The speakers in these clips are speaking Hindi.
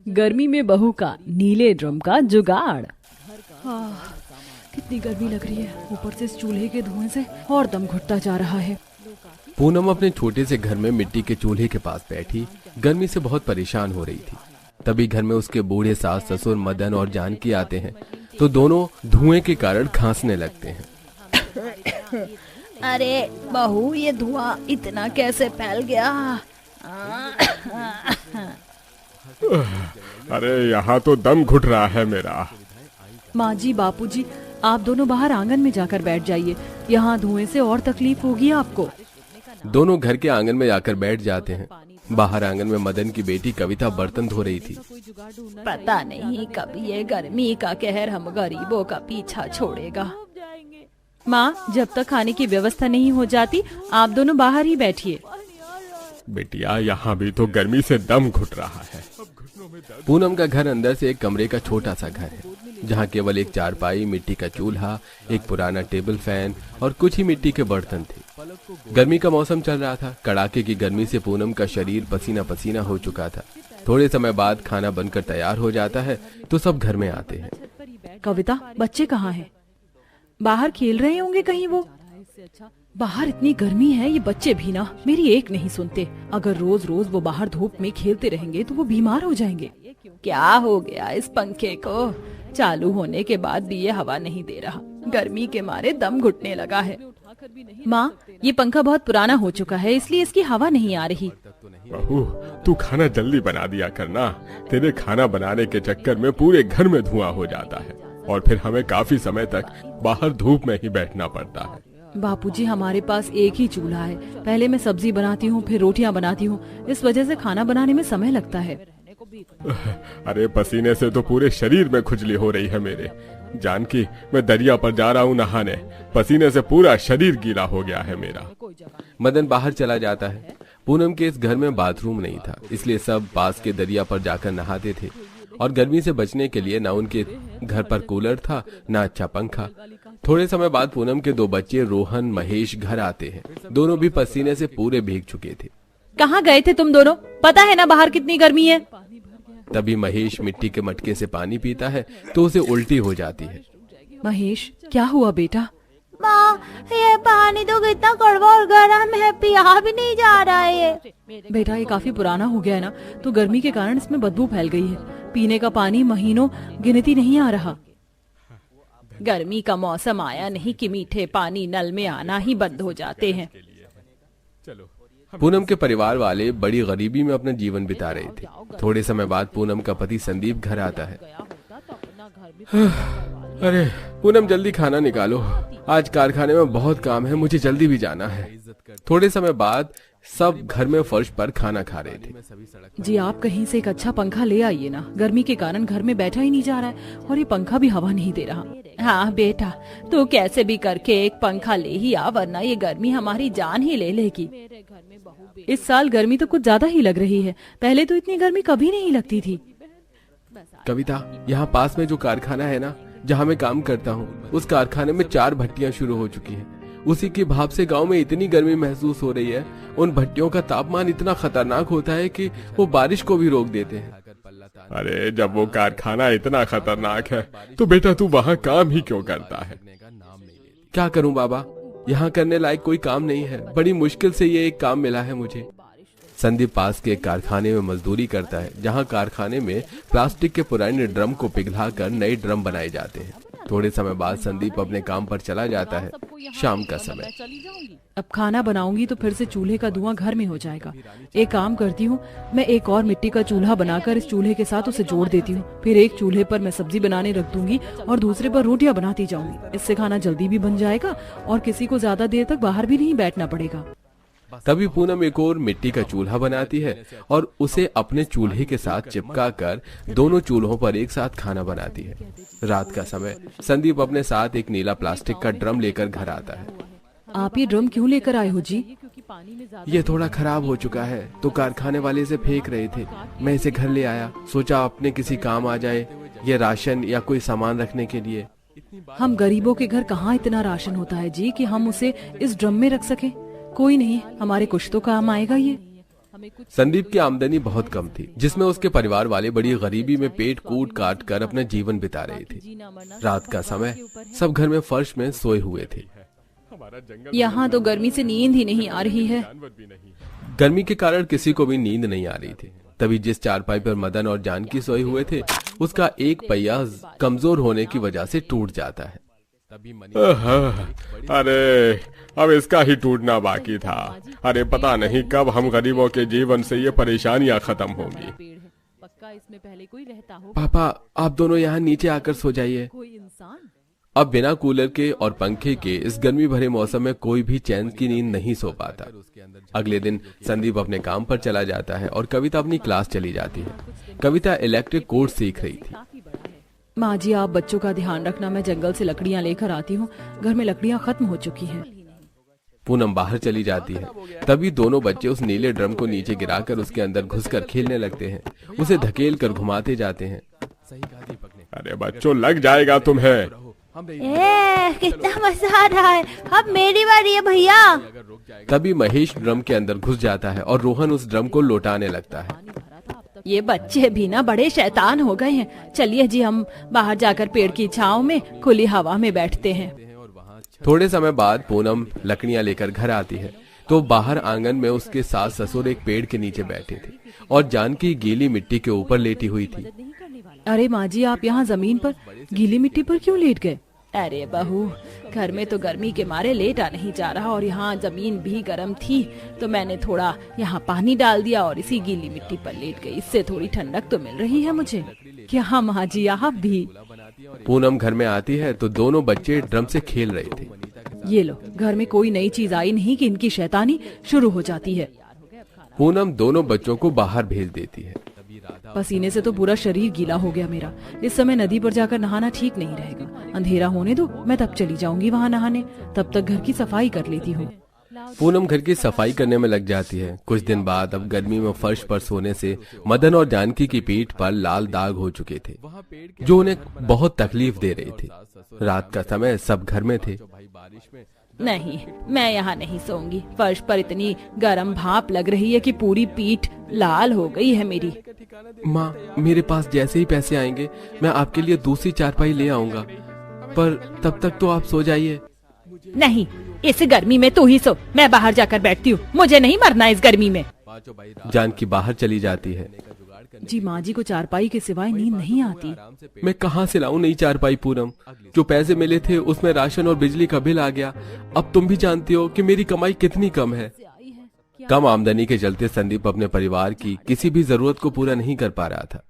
गर्मी में बहू का नीले ड्रम का जुगाड़। कितनी गर्मी लग रही है, ऊपर से इस चूल्हे के धुएं से और दम घुटता जा रहा है। पूनम अपने छोटे से घर में मिट्टी के चूल्हे के पास बैठी गर्मी से बहुत परेशान हो रही थी। तभी घर में उसके बूढ़े सास ससुर मदन और जानकी आते हैं तो दोनों धुएं के कारण खांसने लगते हैं। अरे बहू, ये धुआं इतना कैसे फैल गया? अरे यहाँ तो दम घुट रहा है मेरा। माँ जी, बापूजी, आप दोनों बाहर आंगन में जाकर बैठ जाइए, यहाँ धुएं से और तकलीफ होगी आपको। दोनों घर के आंगन में जाकर बैठ जाते हैं। बाहर आंगन में मदन की बेटी कविता बर्तन धो रही थी। पता नहीं कब ये गर्मी का कहर हम गरीबों का पीछा छोड़ेगा। माँ, जब तक खाने की व्यवस्था नहीं हो जाती आप दोनों बाहर ही बैठिए। बेटिया, यहाँ भी तो गर्मी से दम घुट रहा है। पूनम का घर अंदर से एक कमरे का छोटा सा घर है, जहाँ केवल एक चारपाई, मिट्टी का चूल्हा, एक पुराना टेबल फैन और कुछ ही मिट्टी के बर्तन थे। गर्मी का मौसम चल रहा था। कड़ाके की गर्मी से पूनम का शरीर पसीना पसीना हो चुका था। थोड़े समय बाद खाना बनकर तैयार हो जाता है तो सब घर में आते हैं। कविता, बच्चे कहाँ हैं? बाहर खेल रहे होंगे कहीं वो। बाहर इतनी गर्मी है, ये बच्चे भी ना मेरी एक नहीं सुनते। अगर रोज रोज वो बाहर धूप में खेलते रहेंगे तो वो बीमार हो जाएंगे। क्या हो गया इस पंखे को? चालू होने के बाद भी ये हवा नहीं दे रहा। गर्मी के मारे दम घुटने लगा है। माँ, ये पंखा बहुत पुराना हो चुका है, इसलिए इसकी हवा नहीं आ रही। बहू, तू खाना जल्दी बना दिया करना। तेरे खाना बनाने के चक्कर में पूरे घर में धुआं हो जाता है और फिर हमें काफी समय तक बाहर धूप में ही बैठना पड़ता है। बापूजी, हमारे पास एक ही चूल्हा है। पहले मैं सब्जी बनाती हूँ, फिर रोटियाँ बनाती हूँ। इस वजह से खाना बनाने में समय लगता है। अरे पसीने से तो पूरे शरीर में खुजली हो रही है मेरे। जानकी, मैं दरिया पर जा रहा हूँ नहाने। पसीने से पूरा शरीर गीला हो गया है मेरा। मदन बाहर चला जाता है। पूनम के इस घर में बाथरूम नहीं था, इसलिए सब पास के दरिया पर जाकर नहाते थे। और गर्मी से बचने के लिए ना उनके घर पर कूलर था, ना अच्छा पंखा। थोड़े समय बाद पूनम के दो बच्चे रोहन महेश घर आते हैं। दोनों भी पसीने से पूरे भीग चुके थे। कहाँ गए थे तुम दोनों? पता है ना बाहर कितनी गर्मी है। तभी महेश मिट्टी के मटके से पानी पीता है तो उसे उल्टी हो जाती है। महेश, क्या हुआ बेटा? माँ, ये पानी तो कितना कड़वा और गर्म है, पिया भी नहीं जा रहा है। बेटा, ये काफी पुराना हो गया है ना, तो गर्मी के कारण इसमें बदबू फैल गई है। पीने का पानी महीनों गिनती नहीं आ रहा। गर्मी का मौसम आया नहीं कि मीठे पानी नल में आना ही बंद हो जाते हैं। पूनम के परिवार वाले बड़ी गरीबी में अपना जीवन बिता रहे थे। थोड़े समय बाद पूनम का पति संदीप घर आता है। अरे पूनम, जल्दी खाना निकालो, आज कारखाने में बहुत काम है, मुझे जल्दी भी जाना है। थोड़े समय बाद सब घर में फर्श पर खाना खा रहे थे। जी, आप कहीं से एक अच्छा पंखा ले आइए ना, गर्मी के कारण घर में बैठा ही नहीं जा रहा है और ये पंखा भी हवा नहीं दे रहा। हाँ बेटा, तू कैसे भी करके एक पंखा ले ही आ, वरना ये गर्मी हमारी जान ही ले लेगी। इस साल गर्मी तो कुछ ज्यादा ही लग रही है। पहले तो इतनी गर्मी कभी नहीं लगती थी। कविता, यहाँ पास में जो कारखाना है ना, जहाँ मैं काम करता हूँ, उस कारखाने में 4 भट्टियाँ शुरू हो चुकी हैं। उसी की भाप से गांव में इतनी गर्मी महसूस हो रही है। उन भट्टियों का तापमान इतना खतरनाक होता है कि वो बारिश को भी रोक देते हैं। अरे जब वो कारखाना इतना खतरनाक है तो बेटा तू वहाँ काम ही क्यों करता है? क्या करूं बाबा, यहाँ करने लायक कोई काम नहीं है। बड़ी मुश्किल से ये एक काम मिला है मुझे। संदीप पास के एक कारखाने में मजदूरी करता है, जहाँ कारखाने में प्लास्टिक के पुराने ड्रम को पिघलाकर नए ड्रम बनाए जाते हैं। थोड़े समय बाद संदीप अपने काम पर चला जाता है। शाम का समय। अब खाना बनाऊंगी तो फिर से चूल्हे का धुआं घर में हो जाएगा। एक काम करती हूँ, मैं एक और मिट्टी का चूल्हा बनाकर इस चूल्हे के साथ उसे जोड़ देती हूँ। फिर एक चूल्हे पर मैं सब्जी बनाने रख दूंगी और दूसरे पर रोटियां बनाती जाऊंगी। इससे खाना जल्दी भी बन जाएगा और किसी को ज्यादा देर तक बाहर भी नहीं बैठना पड़ेगा। तभी पूनम एक और मिट्टी का चूल्हा बनाती है और उसे अपने चूल्हे के साथ चिपका कर दोनों चूल्हों पर एक साथ खाना बनाती है। रात का समय। संदीप अपने साथ एक नीला प्लास्टिक का ड्रम लेकर घर आता है। आप ये ड्रम क्यों लेकर आए हो जी? ये थोड़ा खराब हो चुका है तो कारखाने वाले से फेंक रहे थे। मैं इसे घर ले आया, सोचा अपने किसी काम आ जाए, ये राशन या कोई सामान रखने के लिए। हम गरीबों के घर कहाँ इतना राशन होता है जी कि हम उसे इस ड्रम में रख सके। कोई नहीं, हमारे कुछ तो काम आएगा ये। संदीप की आमदनी बहुत कम थी, जिसमें उसके परिवार वाले बड़ी गरीबी में पेट कूट काट कर अपना जीवन बिता रहे थे। रात का समय, सब घर में फर्श में सोए हुए थे। यहाँ तो गर्मी से नींद ही नहीं आ रही है। गर्मी के कारण किसी को भी नींद नहीं आ रही थी। तभी जिस चारपाई पर मदन और जानकी सोए हुए थे, उसका एक पहिया कमजोर होने की वजह से टूट जाता है। अरे अब इसका ही टूटना बाकी था। अरे पता नहीं कब हम गरीबों के जीवन से ये परेशानियां खत्म होंगी। पापा, आप दोनों यहाँ नीचे आकर सो जाइए। अब बिना कूलर के और पंखे के इस गर्मी भरे मौसम में कोई भी चैन की नींद नहीं सो पाता। अगले दिन संदीप अपने काम पर चला जाता है और कविता अपनी क्लास चली जाती है। कविता इलेक्ट्रिक कोर्स सीख रही थी। माँ जी, आप बच्चों का ध्यान रखना, मैं जंगल से लकड़ियाँ लेकर आती हूँ। घर में लकड़ियाँ खत्म हो चुकी हैं। पूनम बाहर चली जाती है। तभी दोनों बच्चे उस नीले ड्रम को नीचे गिराकर उसके अंदर घुसकर खेलने लगते हैं। उसे धकेल कर घुमाते जाते हैं। अरे बच्चों, लग जाएगा तुम्हें। कितना मजा आ रहा है। अब मेरी बारी है भैया। तभी महेश ड्रम के अंदर घुस जाता है और रोहन उस ड्रम को लौटाने लगता है। ये बच्चे भी ना बड़े शैतान हो गए हैं। चलिए जी, हम बाहर जाकर पेड़ की छांव में खुली हवा में बैठते हैं। थोड़े समय बाद पूनम लकड़ियां लेकर घर आती है तो बाहर आंगन में उसके सास ससुर एक पेड़ के नीचे बैठे थे और जानकी गीली मिट्टी के ऊपर लेटी हुई थी। अरे माँ जी, आप यहाँ जमीन पर गीली मिट्टी पर क्यों लेट गए? अरे बहू, घर में तो गर्मी के मारे लेटा नहीं जा रहा और यहाँ जमीन भी गर्म थी, तो मैंने थोड़ा यहाँ पानी डाल दिया और इसी गीली मिट्टी पर लेट गई। इससे थोड़ी ठंडक तो मिल रही है मुझे। क्या माँ जी, आप भी? पूनम घर में आती है तो दोनों बच्चे ड्रम से खेल रहे थे। ये लो, घर में कोई नई चीज आई नहीं कि इनकी शैतानी शुरू हो जाती है। पूनम दोनों बच्चों को बाहर भेज देती है। पसीने से तो पूरा शरीर गीला हो गया मेरा। इस समय नदी पर जाकर नहाना ठीक नहीं रहेगा। अंधेरा होने दो, मैं तब चली जाऊंगी वहाँ नहाने। तब तक घर की सफाई कर लेती हूँ। पूनम घर की सफाई करने में लग जाती है। कुछ दिन बाद अब गर्मी में फर्श पर सोने से मदन और जानकी की पीठ पर लाल दाग हो चुके थे, जो उन्हें बहुत तकलीफ दे रहे थे। रात का समय, सब घर में थे। नहीं, मैं यहाँ नहीं सोऊंगी। फर्श पर इतनी गर्म भाप लग रही है कि पूरी पीठ लाल हो गई है मेरी। माँ, मेरे पास जैसे ही पैसे आएंगे मैं आपके लिए दूसरी चारपाई ले आऊंगा, पर तब तक तो आप सो जाइए। नहीं, इस गर्मी में तू ही सो, मैं बाहर जाकर बैठती हूँ। मुझे नहीं मरना इस गर्मी में। जानकी बाहर चली जाती है। जी माँ जी को चारपाई के सिवाय नींद नहीं आती। मैं कहाँ से लाऊं नई चारपाई पूनम? जो पैसे मिले थे उसमें राशन और बिजली का बिल आ गया। अब तुम भी जानती हो कि मेरी कमाई कितनी कम है। कम आमदनी के चलते संदीप अपने परिवार की किसी भी जरूरत को पूरा नहीं कर पा रहा था।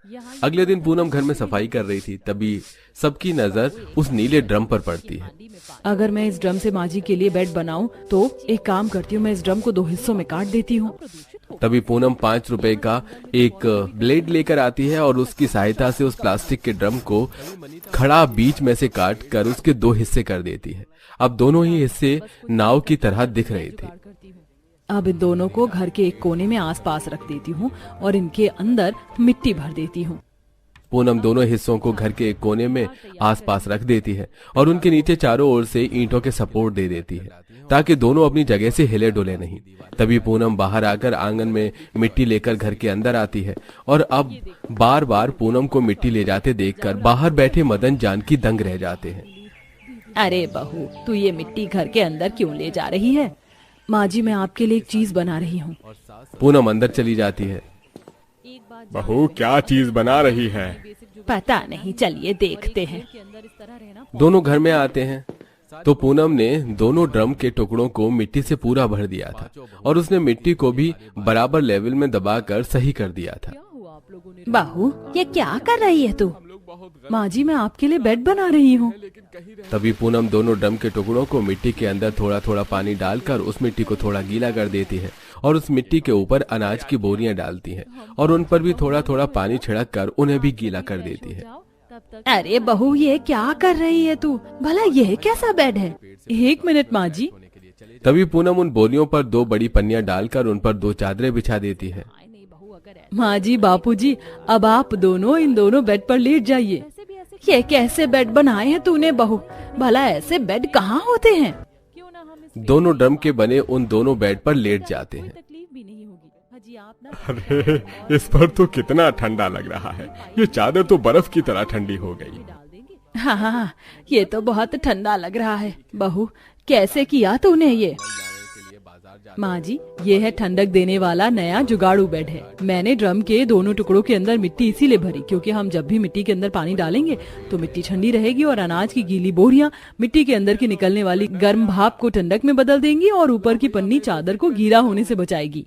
अगले दिन पूनम घर में सफाई कर रही थी, तभी सबकी नजर उस नीले ड्रम पर पड़ती है। अगर मैं इस ड्रम से माँ जी के लिए बेड बनाऊं तो एक काम करती हूँ, मैं इस ड्रम को 2 हिस्सों में काट देती हूँ। तभी पूनम 5 रुपए का एक ब्लेड लेकर आती है और उसकी सहायता से उस प्लास्टिक के ड्रम को खड़ा बीच में से काट कर उसके 2 हिस्से कर देती है। अब दोनों ही हिस्से नाव की तरह दिख रहे थे। अब इन दोनों को घर के एक कोने में आसपास रख देती हूँ और इनके अंदर मिट्टी भर देती हूँ। पूनम दोनों हिस्सों को घर के एक कोने में आसपास रख देती है और उनके नीचे चारों ओर से ईंटों के सपोर्ट दे देती है, ताकि दोनों अपनी जगह से हिले डुले नहीं। तभी पूनम बाहर आकर आंगन में मिट्टी लेकर घर के अंदर आती है और अब बार बार पूनम को मिट्टी ले जाते देखकर बाहर बैठे मदन जानकी दंग रह जाते हैं। अरे बहू, तू ये मिट्टी घर के अंदर क्यों ले जा रही है? माँ जी, मैं आपके लिए एक चीज बना रही हूँ। पूनम अंदर चली जाती है। बहू, क्या चीज बना रही है? पता नहीं, चलिए देखते हैं। दोनों घर में आते हैं तो पूनम ने दोनों ड्रम के टुकड़ों को मिट्टी से पूरा भर दिया था और उसने मिट्टी को भी बराबर लेवल में दबाकर सही कर दिया था। बहू, ये क्या कर रही है तू? माँ जी, मैं आपके लिए बेड बना रही हूँ। तभी पूनम दोनों ड्रम के टुकड़ों को मिट्टी के अंदर थोड़ा थोड़ा पानी डालकर उस मिट्टी को थोड़ा गीला कर देती है और उस मिट्टी के ऊपर अनाज की बोरियां डालती है और उन पर भी थोड़ा थोड़ा पानी छिड़क कर उन्हें भी गीला कर देती है। अरे बहू, ये क्या कर रही है तू? भला ये कैसा बेड है? 1 मिनट माँ जी। तभी पूनम उन बोरियों पर 2 बड़ी पन्नियां डालकर उन पर 2 चादरें बिछा देती है। माँ जी, बापूजी, अब आप दोनों इन दोनों बेड पर लेट जाइए। ये कैसे बेड बनाए हैं तूने बहू? भला ऐसे बेड कहाँ होते हैं? दोनों ड्रम के बने उन दोनों बेड पर लेट जाते हैं। अरे इस पर तो कितना ठंडा लग रहा है। ये चादर तो बर्फ की तरह ठंडी हो गई। हाँ हाँ, ये तो बहुत ठंडा लग रहा है। बहू, कैसे किया तूने ये? माँ जी, ये है ठंडक देने वाला नया जुगाड़ू बेड है। मैंने ड्रम के दोनों टुकड़ों के अंदर मिट्टी इसीलिए भरी क्योंकि हम जब भी मिट्टी के अंदर पानी डालेंगे तो मिट्टी ठंडी रहेगी और अनाज की गीली बोरियां मिट्टी के अंदर की निकलने वाली गर्म भाप को ठंडक में बदल देंगी और ऊपर की पन्नी चादर को गीला होने से बचाएगी।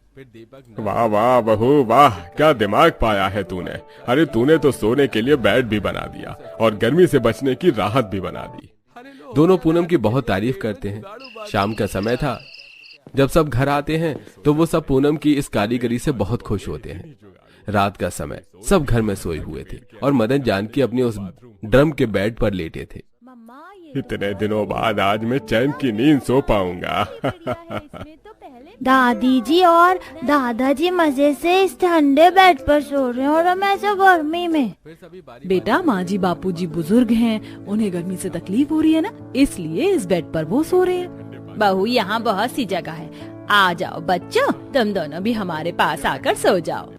वाह वाह बहू वाह, क्या दिमाग पाया है तूने। अरे तूने तो सोने के लिए बेड भी बना दिया और गर्मी से बचने की राहत भी बना दी। दोनों पूनम की बहुत तारीफ करते हैं। शाम का समय था। जब सब घर आते हैं तो वो सब पूनम की इस कारीगरी से बहुत खुश होते हैं। रात का समय, सब घर में सोए हुए थे और मदन जानकी अपने उस ड्रम के बेड पर लेटे थे। इतने दिनों बाद आज मैं चैन की नींद सो पाऊंगा। दादी जी और दादाजी मजे से इस ठंडे बेड पर सो रहे हैं और हम ऐसे गर्मी में। बेटा, माँ जी बापूजी बुजुर्ग हैं, उन्हें गर्मी से तकलीफ हो रही है ना, इसलिए इस बेड पर वो सो रहे हैं। बहू, यहाँ बहुत सी जगह है, आ जाओ बच्चों, तुम दोनों भी हमारे पास आकर सो जाओ।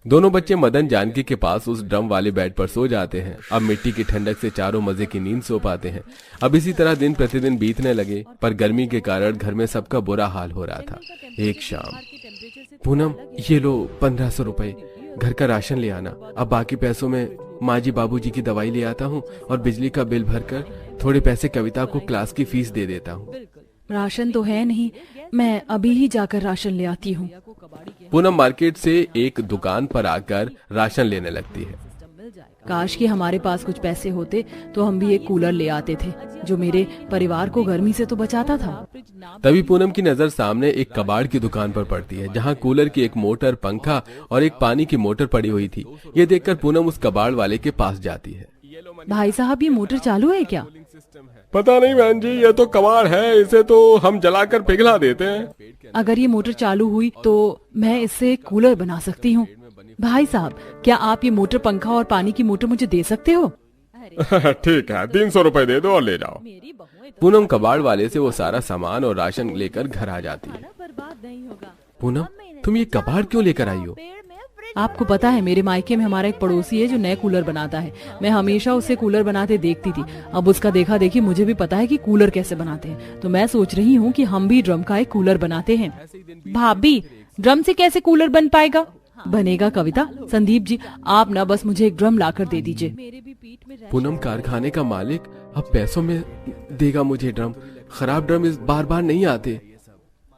दोनों बच्चे मदन जानकी के पास उस ड्रम वाले बेड पर सो जाते हैं। अब मिट्टी की ठंडक से चारों मजे की नींद सो पाते हैं। अब इसी तरह दिन प्रतिदिन बीतने लगे, पर गर्मी के कारण घर में सबका बुरा हाल हो रहा था। एक शाम, पूनम ये लो 1500 रुपए, घर का राशन ले आना। अब बाकी पैसों में माँ जी बाबूजी की दवाई ले आता हूँ और बिजली का बिल भरकर थोड़े पैसे कविता को क्लास की फीस दे देता हूँ। राशन तो है नहीं, मैं अभी ही जाकर राशन ले आती हूँ। पूनम मार्केट से एक दुकान पर आकर राशन लेने लगती है। काश कि हमारे पास कुछ पैसे होते तो हम भी एक कूलर ले आते थे जो मेरे परिवार को गर्मी से तो बचाता था। तभी पूनम की नजर सामने एक कबाड़ की दुकान पर पड़ती है जहां कूलर की एक मोटर, पंखा और एक पानी की मोटर पड़ी हुई थी। ये देखकर पूनम उस कबाड़ वाले के पास जाती है। भाई साहब, ये मोटर चालू है क्या? पता नहीं बहन जी, ये तो कबाड़ है, इसे तो हम जलाकर पिघला देते हैं। अगर ये मोटर चालू हुई तो मैं इससे कूलर बना सकती हूँ। भाई साहब, क्या आप ये मोटर, पंखा और पानी की मोटर मुझे दे सकते हो? ठीक है, 300 रुपए दे दो और ले जाओ। पूनम कबाड़ वाले से वो सारा सामान और राशन लेकर घर आ जाती है। पूनम, तुम ये कबाड़ क्यों लेकर आई हो? आपको पता है, मेरे मायके में हमारा एक पड़ोसी है जो नए कूलर बनाता है। मैं हमेशा उसे कूलर बनाते देखती थी। अब उसका देखा देखी मुझे भी पता है कि कूलर कैसे बनाते हैं, तो मैं सोच रही हूँ कि हम भी ड्रम का एक कूलर बनाते हैं। भाभी, ड्रम से कैसे कूलर बन पाएगा? बनेगा कविता। संदीप जी, आप ना बस मुझे एक ड्रम लाकर दे दीजिए। पूनम, कारखाने का मालिक अब पैसों में देगा मुझे ड्रम। खराब ड्रम इस बार बार नहीं आते।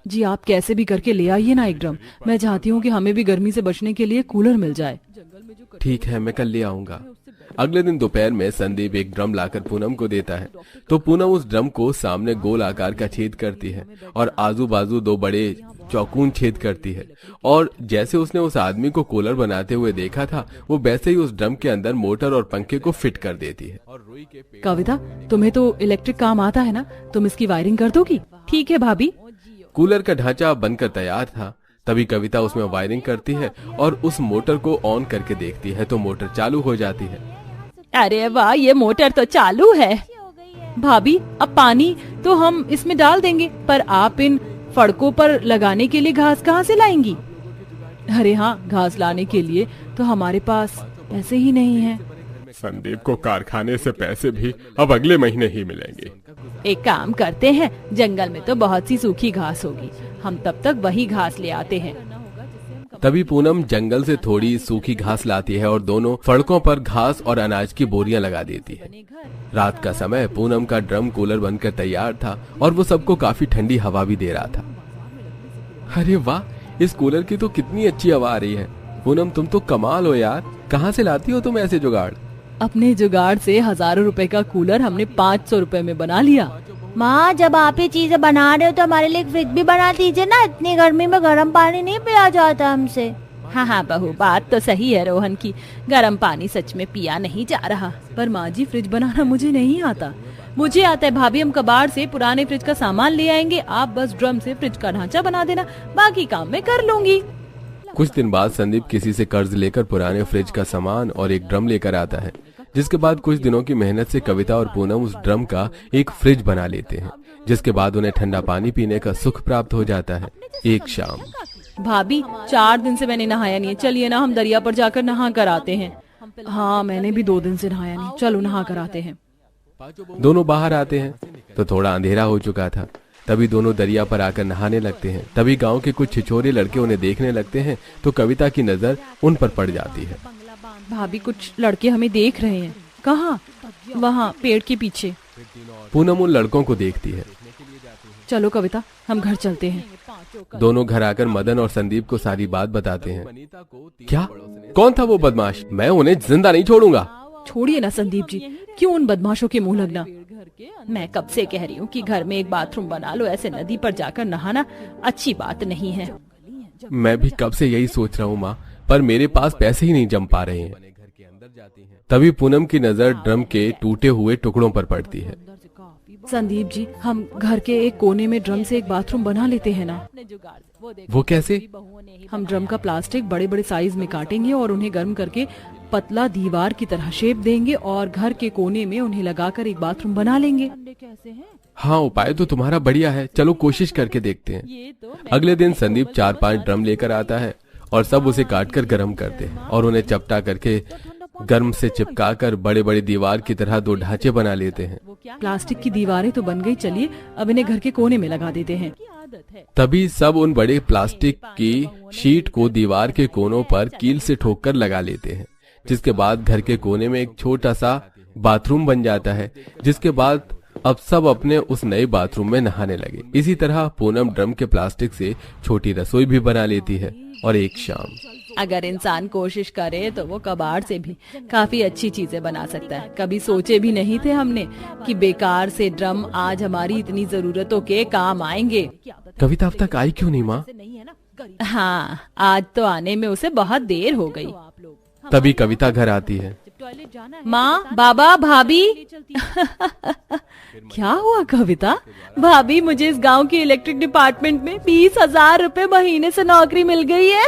जी, आप कैसे भी करके ले आइए ना एक ड्रम। मैं चाहती हूँ कि हमें भी गर्मी से बचने के लिए कूलर मिल जाए। ठीक है, मैं कल ले आऊंगा। अगले दिन दोपहर में संदीप एक ड्रम लाकर पूनम को देता है, तो पूनम उस ड्रम को सामने गोल आकार का छेद करती है और आजू बाजू 2 बड़े चौकून छेद करती है। और जैसे उसने उस आदमी को कूलर बनाते हुए देखा था, वो वैसे ही उस ड्रम के अंदर मोटर और पंखे को फिट कर देती है। कविता, तुम्हें तो इलेक्ट्रिक काम आता है ना, तुम इसकी वायरिंग कर दोगी? ठीक है भाभी। कूलर का ढांचा बनकर तैयार था। तभी कविता उसमें वायरिंग करती है और उस मोटर को ऑन करके देखती है तो मोटर चालू हो जाती है। अरे वाह, ये मोटर तो चालू है। भाभी, अब पानी तो हम इसमें डाल देंगे, पर आप इन फड़कों पर लगाने के लिए घास कहाँ से लाएंगी? अरे हाँ, घास लाने के लिए तो हमारे पास पैसे ही नहीं है। संदीप को कारखाने से पैसे भी अब अगले महीने ही मिलेंगे। एक काम करते हैं, जंगल में तो बहुत सी सूखी घास होगी, हम तब तक वही घास ले आते हैं। तभी पूनम जंगल से थोड़ी सूखी घास लाती है और दोनों फड़कों पर घास और अनाज की बोरियां लगा देती है। रात का समय, पूनम का ड्रम कूलर बनकर तैयार था और वो सबको काफी ठंडी हवा भी दे रहा था। अरे वाह, इस कूलर की तो कितनी अच्छी हवा आ रही है। पूनम, तुम तो कमाल हो यार, कहाँ से लाती हो तुम ऐसे जुगाड़? अपने जुगाड़ से हजारों रुपए का कूलर हमने 500 रुपए में बना लिया। माँ, जब आप ये चीजें बना रहे हो तो हमारे लिए एक फ्रिज भी बना दीजिए ना, इतनी गर्मी में गर्म पानी नहीं पिया जाता हमसे। हाँ हाँ बहू, बात तो सही है रोहन की, गर्म पानी सच में पिया नहीं जा रहा। पर माँ जी, फ्रिज बनाना मुझे नहीं आता। मुझे आता है भाभी, हम कबाड़ से पुराने फ्रिज का सामान ले आएंगे, आप बस ड्रम से फ्रिज का ढांचा बना देना, बाकी काम मैं कर लूंगी। कुछ दिन बाद संदीप किसी से कर्ज लेकर पुराने फ्रिज का सामान और एक ड्रम लेकर आता है, जिसके बाद कुछ दिनों की मेहनत से कविता और पूनम उस ड्रम का एक फ्रिज बना लेते हैं, जिसके बाद उन्हें ठंडा पानी पीने का सुख प्राप्त हो जाता है। एक शाम, भाभी 4 दिन से मैंने नहाया नहीं है, चलिए ना हम दरिया पर जाकर नहा कर आते हैं। हाँ मैंने भी 2 दिन से नहाया नहीं, चलो नहा कर आते हैं। दोनों बाहर आते हैं तो थोड़ा अंधेरा हो चुका था। तभी दोनों दरिया पर आकर नहाने लगते हैं। तभी गांव के कुछ छिछोरे लड़के उन्हें देखने लगते हैं तो कविता की नजर उन पर पड़ जाती है। भाभी कुछ लड़के हमें देख रहे हैं। कहाँ? वहाँ पेड़ के पीछे। पूनम उन लड़कों को देखती है। चलो कविता हम घर चलते हैं। दोनों घर आकर मदन और संदीप को सारी बात बताते हैं। क्या? कौन था वो बदमाश? मैं उन्हें जिंदा नहीं छोड़ूंगा। छोड़िए ना संदीप जी, क्यों उन बदमाशों के मुंह लगना। मैं कब से कह रही हूँ कि घर में एक बाथरूम बना लो, ऐसे नदी पर जाकर नहाना अच्छी बात नहीं है। मैं भी कब से यही सोच रहा हूँ माँ, पर मेरे पास पैसे ही नहीं जम पा रहे हैं। तभी पूनम की नजर ड्रम के टूटे हुए टुकड़ों पर पड़ती है। संदीप जी हम घर के एक कोने में ड्रम से एक बाथरूम बना लेते हैं ना। वो कैसे? हम ड्रम का प्लास्टिक बड़े बड़े साइज में काटेंगे और उन्हें गर्म करके पतला दीवार की तरह शेप देंगे और घर के कोने में उन्हें लगाकर एक बाथरूम बना लेंगे। हाँ उपाय तो तुम्हारा बढ़िया है, चलो कोशिश करके देखते हैं। अगले दिन संदीप 4-5 ड्रम लेकर आता है और सब उसे काटकर गर्म करते हैं और उन्हें चपटा करके गर्म से चिपकाकर बड़े बड़े दीवार की तरह 2 ढांचे बना लेते हैं। प्लास्टिक की दीवारें तो बन गई, चलिए अब इन्हें घर के कोने में लगा देते हैं। तभी सब उन बड़े प्लास्टिक की शीट को दीवार के कोनों पर कील से ठोककर लगा लेते हैं, जिसके बाद घर के कोने में एक छोटा सा बाथरूम बन जाता है। जिसके बाद अब सब अपने उस नए बाथरूम में नहाने लगे। इसी तरह पूनम ड्रम के प्लास्टिक से छोटी रसोई भी बना लेती है और एक शाम अगर इंसान कोशिश करे तो वो कबाड़ से भी काफी अच्छी चीजें बना सकता है। कभी सोचे भी नहीं थे हमने कि बेकार से ड्रम आज हमारी इतनी जरूरतों के काम आएंगे। कविता अब तक आई क्यों नहीं माँ? हाँ आज तो आने में उसे बहुत देर हो गई। तभी कविता घर आती है। माँ, बाबा, भाभी। क्या हुआ कविता? भाभी मुझे इस गांव के इलेक्ट्रिक डिपार्टमेंट में 20,000 रुपए महीने से नौकरी मिल गई है।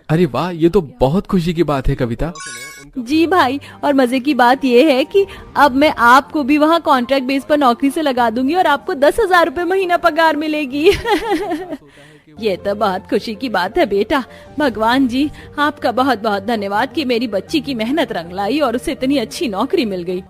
अरे वाह, ये तो बहुत खुशी की बात है कविता। जी भाई, और मजे की बात ये है कि अब मैं आपको भी वहाँ कॉन्ट्रैक्ट बेस पर नौकरी से लगा दूंगी और आपको 10,000 रुपए महीना पगार मिलेगी। ये तो बहुत खुशी की बात है बेटा। भगवान जी आपका बहुत बहुत धन्यवाद कि मेरी बच्ची की मेहनत रंग लाई और उसे इतनी अच्छी नौकरी मिल गई।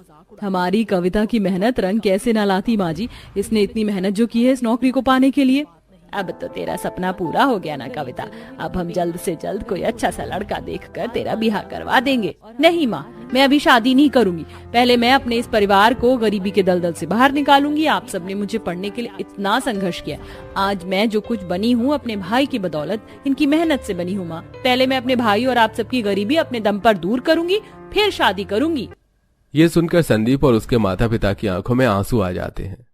हमारी कविता की मेहनत रंग कैसे ना लाती माँ जी, इसने इतनी मेहनत जो की है इस नौकरी को पाने के लिए। अब तो तेरा सपना पूरा हो गया ना कविता। अब हम जल्द से जल्द कोई अच्छा सा लड़का देखकर तेरा ब्याह करवा देंगे। नहीं माँ, मैं अभी शादी नहीं करूंगी। पहले मैं अपने इस परिवार को गरीबी के दलदल से बाहर निकालूंगी। आप सबने मुझे पढ़ने के लिए इतना संघर्ष किया। आज मैं जो कुछ बनी हूँ अपने भाई की बदौलत, इनकी मेहनत से बनी हूँ माँ। पहले मैं अपने भाई और आप सबकी गरीबी अपने दम पर दूर करूंगी, फिर शादी करूंगी। ये सुनकर संदीप और उसके माता पिता की आंखों में आंसू आ जाते हैं।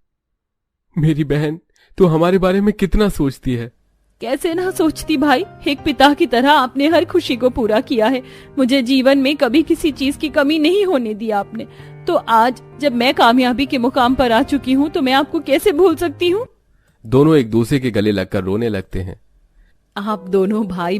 मेरी बहन तू हमारे बारे में कितना सोचती है। कैसे ना सोचती भाई, एक पिता की तरह आपने हर खुशी को पूरा किया है। मुझे जीवन में कभी किसी चीज की कमी नहीं होने दी आपने। तो आज जब मैं कामयाबी के मुकाम पर आ चुकी हूँ तो मैं आपको कैसे भूल सकती हूँ। दोनों एक दूसरे के गले लगकर रोने लगते हैं। आप दोनों भाई